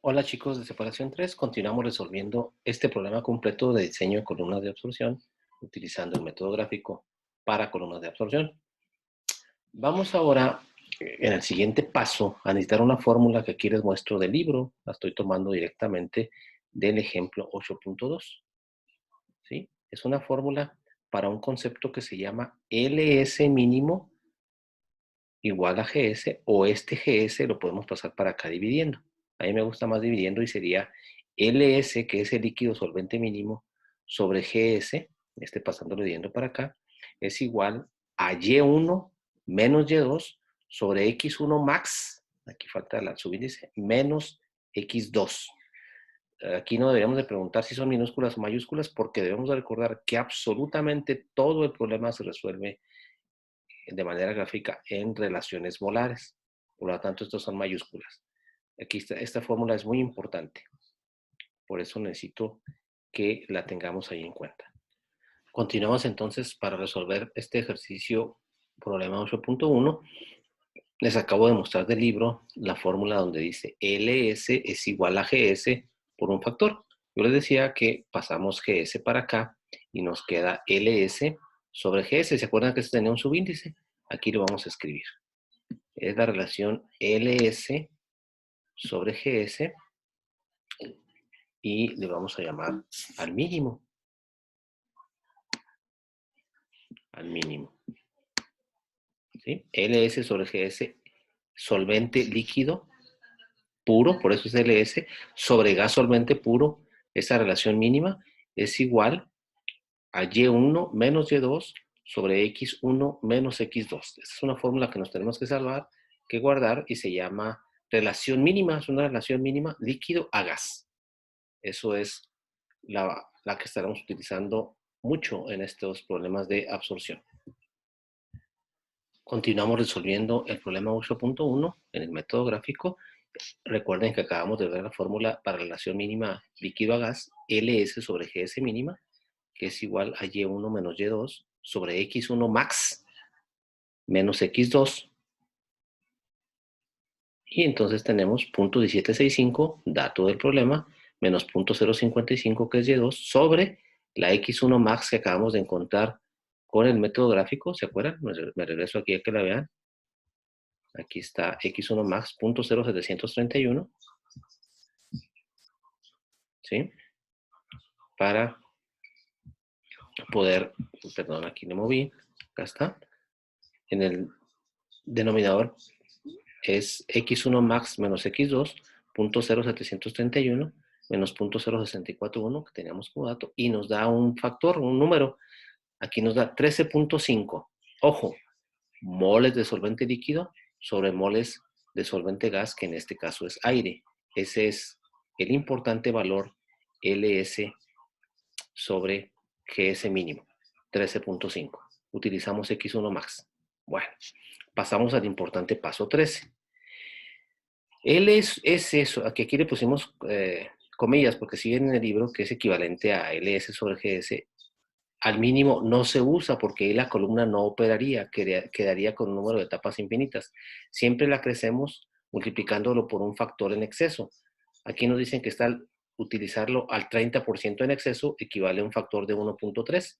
Hola chicos de separación 3, continuamos resolviendo este problema completo de diseño de columnas de absorción utilizando el método gráfico para columnas de absorción. Vamos ahora en el siguiente paso a necesitar una fórmula que aquí les muestro del libro, la estoy tomando directamente del ejemplo 8.2, ¿sí? Es una fórmula para un concepto que se llama LS mínimo igual a GS, o este GS lo podemos pasar para acá dividiendo. A mí me gusta más dividiendo y sería LS, que es el líquido solvente mínimo, sobre GS, pasándolo dividiendo para acá, es igual a Y1 menos Y2 sobre X1 max, aquí falta el subíndice, menos X2. Aquí no deberíamos de preguntar si son minúsculas o mayúsculas, porque debemos de recordar que absolutamente todo el problema se resuelve de manera gráfica en relaciones molares. Por lo tanto, estos son mayúsculas. Aquí esta fórmula es muy importante. Por eso necesito que la tengamos ahí en cuenta. Continuamos entonces para resolver este ejercicio, problema 8.1. Les acabo de mostrar del libro la fórmula donde dice LS es igual a GS por un factor. Yo les decía que pasamos GS para acá y nos queda LS sobre GS. ¿Se acuerdan que esto tenía un subíndice? Aquí lo vamos a escribir. Es la relación LS sobre GS y le vamos a llamar al mínimo. Al mínimo. ¿Sí? LS sobre GS, solvente líquido puro, por eso es LS, sobre gas solvente puro, esa relación mínima es igual a Y1 menos Y2 sobre X1 menos X2. Esa es una fórmula que nos tenemos que salvar, que guardar, y se llama relación mínima, es una relación mínima líquido a gas. Eso es la que estaremos utilizando mucho en estos problemas de absorción. Continuamos resolviendo el problema 8.1 en el método gráfico. Recuerden que acabamos de ver la fórmula para relación mínima líquido a gas, LS sobre GS mínima, que es igual a Y1 menos Y2 sobre X1 max menos X2. Y entonces tenemos punto 1765, dato del problema, menos punto 055, que es Y2, sobre la X1 max que acabamos de encontrar con el método gráfico. ¿Se acuerdan? Me regreso aquí a que la vean. Aquí está X1 max, punto 0,731, ¿sí? Para poder, perdón, aquí le moví, acá está. En el denominador es X1 max menos X2, punto 0,731 menos punto 0,641 que teníamos como dato, y nos da un factor, un número. Aquí nos da 13.5. Ojo, moles de solvente líquido sobre moles de solvente gas, que en este caso es aire. Ese es el importante valor LS sobre GS mínimo, 13.5. Utilizamos X1 max. Bueno, pasamos al importante paso 13. Es eso, aquí le pusimos comillas, porque sigue en el libro que es equivalente a LS sobre GS. Al mínimo no se usa porque ahí la columna no operaría, quedaría con un número de etapas infinitas. Siempre la crecemos multiplicándolo por un factor en exceso. Aquí nos dicen que utilizarlo al 30% en exceso equivale a un factor de 1.3.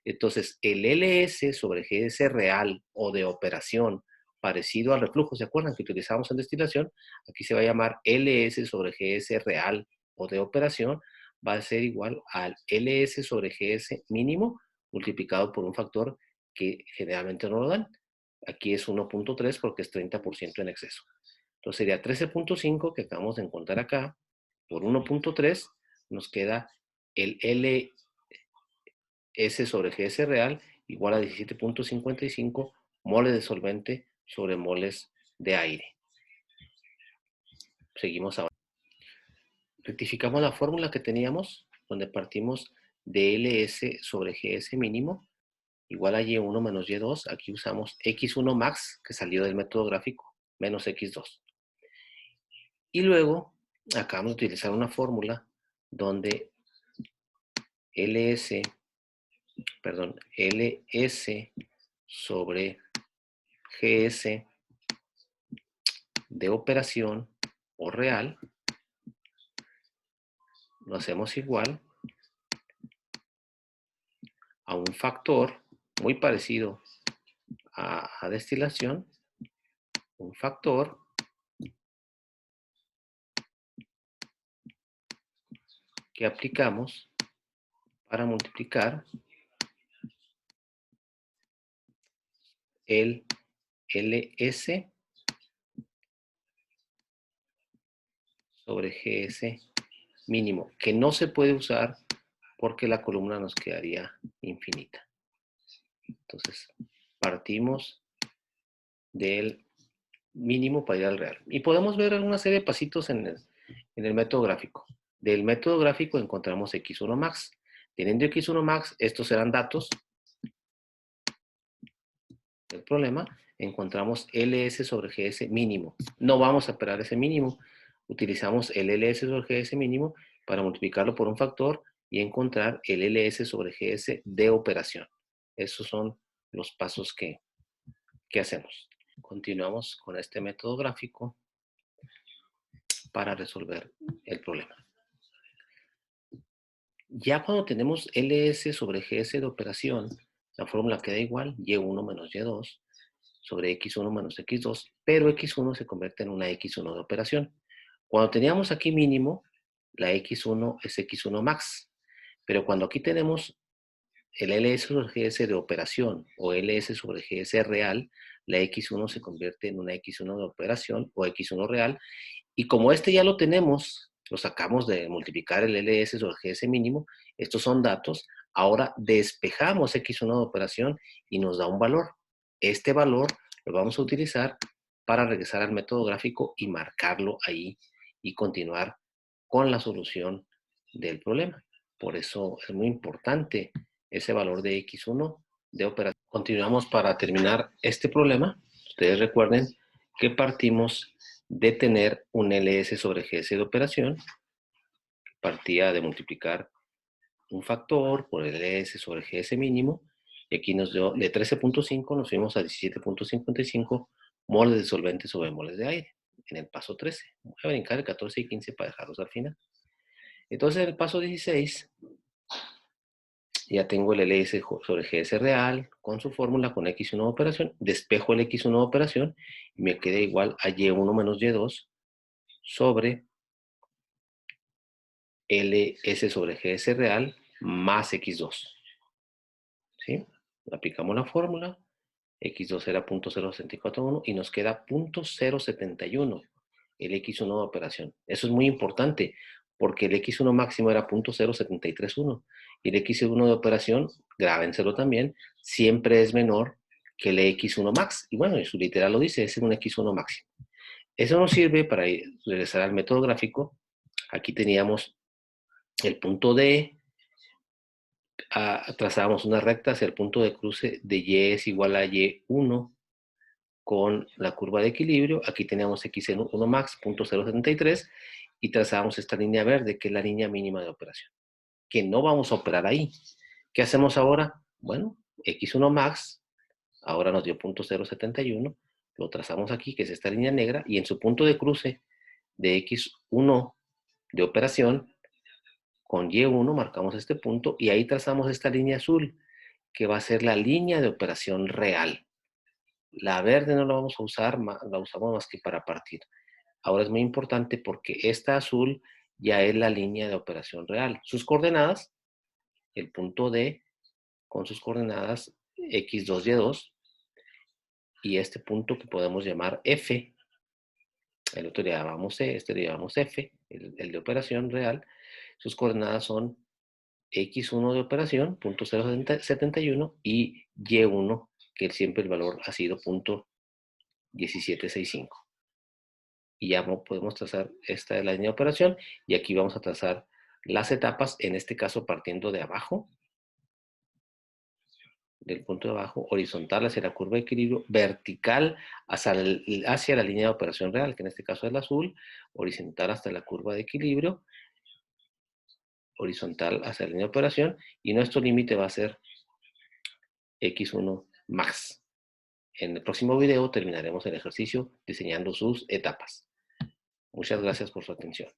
Entonces, el LS sobre GS real o de operación parecido al reflujo, ¿se acuerdan que utilizamos en destilación? Aquí se va a llamar LS sobre GS real o de operación, va a ser igual al LS sobre GS mínimo multiplicado por un factor que generalmente no lo dan. Aquí es 1.3 porque es 30% en exceso. Entonces sería 13.5 que acabamos de encontrar acá por 1.3, nos queda el LS sobre GS real igual a 17.55 moles de solvente sobre moles de aire. Seguimos ahora. Rectificamos la fórmula que teníamos, donde partimos de LS sobre GS mínimo, igual a Y1 menos Y2. Aquí usamos X1 max, que salió del método gráfico, menos X2. Y luego, acabamos de utilizar una fórmula donde LS sobre GS de operación o real lo hacemos igual a un factor muy parecido a destilación, un factor que aplicamos para multiplicar el LS sobre GS mínimo, que no se puede usar porque la columna nos quedaría infinita. Entonces, partimos del mínimo para ir al real. Y podemos ver alguna serie de pasitos en el método gráfico. Del método gráfico encontramos X1 max. Teniendo X1 max, estos serán datos del problema. Encontramos LS sobre GS mínimo. No vamos a operar ese mínimo. Utilizamos el LS sobre GS mínimo para multiplicarlo por un factor y encontrar el LS sobre GS de operación. Esos son los pasos que hacemos. Continuamos con este método gráfico para resolver el problema. Ya cuando tenemos LS sobre GS de operación, la fórmula queda igual, Y1 menos Y2 sobre X1 menos X2, pero X1 se convierte en una X1 de operación. Cuando teníamos aquí mínimo, la X1 es X1 max, pero cuando aquí tenemos el LS sobre GS de operación o LS sobre GS real, la X1 se convierte en una X1 de operación o X1 real, y como este ya lo tenemos, lo sacamos de multiplicar el LS sobre GS mínimo, estos son datos, ahora despejamos X1 de operación y nos da un valor. Este valor lo vamos a utilizar para regresar al método gráfico y marcarlo ahí y continuar con la solución del problema. Por eso es muy importante ese valor de X1 de operación. Continuamos para terminar este problema. Ustedes recuerden que partimos de tener un LS sobre GS de operación, partía de multiplicar un factor por el LS sobre GS mínimo, y aquí nos dio de 13.5, nos fuimos a 17.55 moles de solvente sobre moles de aire, en el paso 13. Voy a brincar el 14 y 15 para dejarlos al final. Entonces, en el paso 16, ya tengo el LS sobre GS real con su fórmula con X1 de operación, despejo el X1 de operación y me queda igual a Y1 menos Y2 sobre LS sobre GS real más X2. ¿Sí? Aplicamos la fórmula, X2 era 0.0641 y nos queda 0.071, el X1 de operación. Eso es muy importante, porque el X1 máximo era 0.0731 y el X1 de operación, grábenselo también, siempre es menor que el X1 max. Y bueno, su literal lo dice, es un X1 máximo. Eso nos sirve para regresar al método gráfico. Aquí teníamos el punto D, trazábamos una recta hacia el punto de cruce de Y es igual a Y1 con la curva de equilibrio. Aquí teníamos X1 max, 0.073, y trazábamos esta línea verde, que es la línea mínima de operación, que no vamos a operar ahí. ¿Qué hacemos ahora? Bueno, X1 max, ahora nos dio 0.071, lo trazamos aquí, que es esta línea negra, y en su punto de cruce de X1 de operación, con Y1 marcamos este punto, y ahí trazamos esta línea azul, que va a ser la línea de operación real. La verde no la vamos a usar, la usamos más que para partir. Ahora es muy importante porque esta azul ya es la línea de operación real. Sus coordenadas, el punto D con sus coordenadas X2, Y2, y este punto que podemos llamar F, el otro le llamamos C, este le llamamos F, el de operación real, sus coordenadas son X1 de operación, 0.071, y Y1, que siempre el valor ha sido 0.1765. Y ya podemos trazar esta de la línea de operación, y aquí vamos a trazar las etapas, en este caso partiendo de abajo, del punto de abajo, horizontal hacia la curva de equilibrio, vertical hacia la línea de operación real, que en este caso es el azul, horizontal hasta la curva de equilibrio, horizontal hacia la línea de operación, y nuestro límite va a ser X1 max. En el próximo video terminaremos el ejercicio diseñando sus etapas. Muchas gracias por su atención.